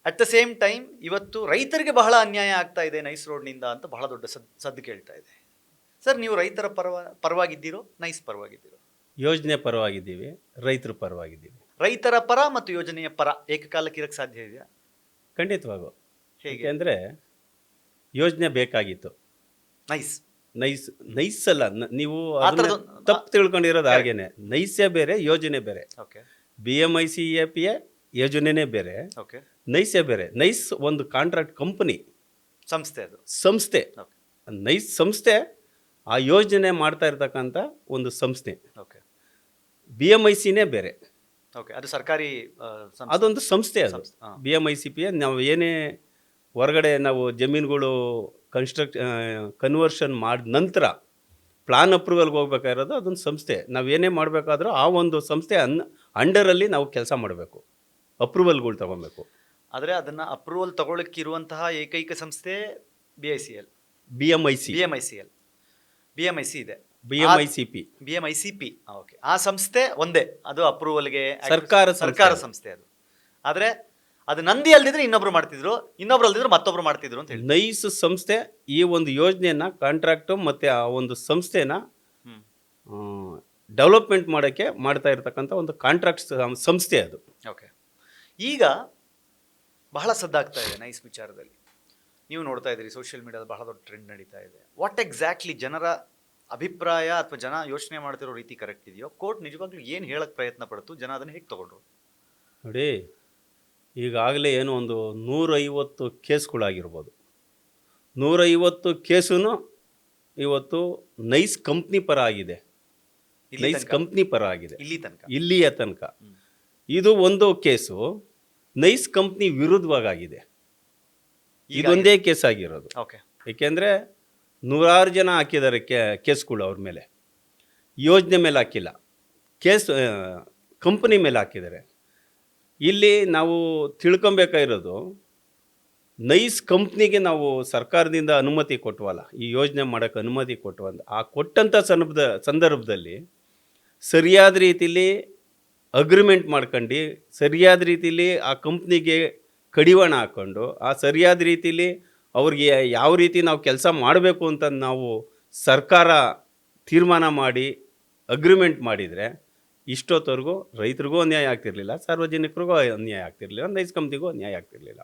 At the same time ಇವತ್ತು ರೈತರಿಗೆ ಬಹಳ ಅನ್ಯಾಯ ಆಗ್ತಾ ಇದೆ ನೈಸ್ ರೋಡ್ನಿಂದ ಅಂತ ಬಹಳ ದೊಡ್ಡ ಸದ್ದು ಕೇಳ್ತಾ ಇದೆ. ಸರ್, ನೀವು ರೈತರ ಪರವಾಗಿದ್ದೀರೋ ನೈಸ್ ಪರವಾಗಿದ್ದೀರೋ? ಯೋಜನೆ ಪರವಾಗಿದ್ದೀವಿ, ರೈತರ ಪರವಾಗಿದ್ದೀವಿ. ರೈತರ ಪರ ಮತ್ತು ಯೋಜನೆಯ ಪರ ಏಕಕಾಲಕ್ಕೆ ಇರಕ್ಕೆ ಸಾಧ್ಯ ಇದೆಯಾ? ಖಂಡಿತವಾಗೂ. ಹೇಗೆ? ಯಾಕೆಂದರೆ ಯೋಜನೆ ಬೇಕಾಗಿತ್ತು. ನೈಸ್ ನೈಸ್ ನೈಸ್ ಅಲ್ಲ, ನೀವು ಆ ಥರದ್ದು ತಪ್ಪು ತಿಳ್ಕೊಂಡಿರೋದು ಹಾಗೇನೆ. ನೈಸೇ ಬೇರೆ, ಯೋಜನೆ ಬೇರೆ. ಓಕೆ BMICAPA ಯೋಜನೆನೇ ಬೇರೆ, ಓಕೆ ನೈಸೇ ಬೇರೆ. ನೈಸ್ ಒಂದು ಕಾಂಟ್ರಾಕ್ಟ್ ಕಂಪನಿ, ಸಂಸ್ಥೆ ಅದು. ಸಂಸ್ಥೆ. ಓಕೆ ನೈಸ್ ಸಂಸ್ಥೆ ಆ ಯೋಜನೆ ಮಾಡ್ತಾ ಇರ್ತಕ್ಕಂಥ ಒಂದು ಸಂಸ್ಥೆ. ಓಕೆ BMICನೇ ಬೇರೆ, ಓಕೆ ಅದು ಸರ್ಕಾರಿ ಸಂಸ್ಥೆ. ಅದೊಂದು ಸಂಸ್ಥೆ. ಅದು ಸಂಸ್ಥೆ, ಹಾ. BMICPA ನಾವು ಏನೇ ಹೊರಗಡೆ ನಾವು ಜಮೀನುಗಳು ಕನ್ವರ್ಷನ್ ಮಾಡಿದ ನಂತರ ಪ್ಲಾನ್ ಅಪ್ರೂವಲ್ಗೆ ಹೋಗ್ಬೇಕಾಗಿರೋದು ಅದೊಂದು ಸಂಸ್ಥೆ. ನಾವೇನೇ ಮಾಡಬೇಕಾದ್ರೂ ಆ ಒಂದು ಸಂಸ್ಥೆ ಅಂಡರಲ್ಲಿ ನಾವು ಕೆಲಸ ಮಾಡಬೇಕು, ಅಪ್ರೂವಲ್ಗಳು ತಗೊಬೇಕು. ಆದರೆ ಅದನ್ನು ಅಪ್ರೂವಲ್ ತಗೊಳ್ಳಕ್ಕಿರುವಂತಹ ಏಕೈಕ ಸಂಸ್ಥೆ BMIC BMIC ಇದೆ, BMICP BMICP. ಓಕೆ, ಆ ಸಂಸ್ಥೆ ಒಂದೇ, ಅದು ಅಪ್ರೂವಲ್ಗೆ ಸರ್ಕಾರ ಸಂಸ್ಥೆ ಅದು. ಆದರೆ ಅದು ನಂದಿ ಅಲ್ದಿದ್ರೆ ಇನ್ನೊಬ್ರು ಮಾಡ್ತಿದ್ರು, ಇನ್ನೊಬ್ರು ಅಲ್ದಿದ್ರೆ ಮತ್ತೊಬ್ರು ಮಾಡ್ತಿದ್ರು ಅಂತ ಹೇಳಿ. ನೈಸ್ ಸಂಸ್ಥೆ ಈ ಒಂದು ಯೋಜನೆಯನ್ನ ಕಾಂಟ್ರಾಕ್ಟು ಮತ್ತು ಆ ಒಂದು ಸಂಸ್ಥೆನ ಡೆವಲಪ್ಮೆಂಟ್ ಮಾಡೋಕ್ಕೆ ಮಾಡ್ತಾ ಇರ್ತಕ್ಕಂಥ ಒಂದು ಕಾಂಟ್ರಾಕ್ಟ್ ಸಂಸ್ಥೆ ಅದು. ಓಕೆ, ಈಗ ಬಹಳ ಸದ್ದಾಗ್ತಾ ಇದೆ ನೈಸ್ ವಿಚಾರದಲ್ಲಿ. ನೀವು ನೋಡ್ತಾ ಇದ್ದೀರಿ ಸೋಷಿಯಲ್ ಮೀಡಿಯಾದಲ್ಲಿ ಬಹಳ ದೊಡ್ಡ ಟ್ರೆಂಡ್ ನಡೀತಾ ಇದೆ. ವಾಟ್ ಎಕ್ಸಾಕ್ಟ್ಲಿ ಜನರ ಅಭಿಪ್ರಾಯ ಅಥವಾ ಜನ ಯೋಚನೆ ಮಾಡ್ತಿರೋ ರೀತಿ ಕರೆಕ್ಟ್ ಇದೆಯೋ? ಕೋರ್ಟ್ ನಿಜವಾಗ್ಲೂ ಏನು ಹೇಳಕ್ಕೆ ಪ್ರಯತ್ನ ಪಡ್ತು, ಜನ ಅದನ್ನು ಹೇಗೆ ತಗೊಂಡ್ರು? ನೋಡಿ, ಈಗಾಗಲೇ ಏನೋ ಒಂದು 150 ಕೇಸ್ಗಳಾಗಿರ್ಬೋದು. 150 ಕೇಸೂ ಇವತ್ತು ನೈಸ್ ಕಂಪ್ನಿ ಪರ ಆಗಿದೆ, ನೈಸ್ ಕಂಪ್ನಿ ಪರ ಆಗಿದೆ ಇಲ್ಲಿಯ ತನಕ. ಇದು ಒಂದು ಕೇಸು ನೈಸ್ ಕಂಪ್ನಿ ವಿರುದ್ಧವಾಗಿದೆ. ಇದೊಂದೇ ಕೇಸ್ ಆಗಿರೋದು. ಓಕೆ, ಏಕೆಂದರೆ 100 ಜನ ಹಾಕಿದ್ದಾರೆ ಕೇಸ್ಗಳು ಅವ್ರ ಮೇಲೆ, ಯೋಜನೆ ಮೇಲೆ ಹಾಕಿಲ್ಲ, ಕೇಸ್ ಕಂಪ್ನಿ ಮೇಲೆ ಹಾಕಿದ್ದಾರೆ. ಇಲ್ಲಿ ನಾವು ತಿಳ್ಕೊಬೇಕಾಗಿರೋದು, ನೈಸ್ ಕಂಪ್ನಿಗೆ ನಾವು ಸರ್ಕಾರದಿಂದ ಅನುಮತಿ ಕೊಟ್ಟವಲ್ಲ, ಈ ಯೋಜನೆ ಮಾಡೋಕ್ಕೆ ಅನುಮತಿ ಕೊಟ್ಟವಂತ, ಆ ಕೊಟ್ಟಂಥ ಸಂದರ್ಭದಲ್ಲಿ ಸರಿಯಾದ ರೀತಿಲಿ ಅಗ್ರಿಮೆಂಟ್ ಮಾಡ್ಕೊಂಡು, ಸರಿಯಾದ ರೀತಿಲಿ ಆ ಕಂಪ್ನಿಗೆ ಕಡಿವಾಣ ಹಾಕ್ಕೊಂಡು, ಆ ಸರಿಯಾದ ರೀತಿಲಿ ಅವ್ರಿಗೆ ಯಾವ ರೀತಿ ನಾವು ಕೆಲಸ ಮಾಡಬೇಕು ಅಂತ ನಾವು ಸರ್ಕಾರ ತೀರ್ಮಾನ ಮಾಡಿ ಅಗ್ರಿಮೆಂಟ್ ಮಾಡಿದರೆ ಇಷ್ಟೊತ್ತವರೆಗೂ ರೈತರಿಗೂ ಅನ್ಯಾಯ ಆಗ್ತಿರ್ಲಿಲ್ಲ, ಸಾರ್ವಜನಿಕರಿಗೂ ಅನ್ಯಾಯ ಆಗ್ತಿರ್ಲಿಲ್ಲ, ನೈಸ್ ಕಂಪ್ನಿಗೂ ಅನ್ಯಾಯ ಆಗ್ತಿರ್ಲಿಲ್ಲ.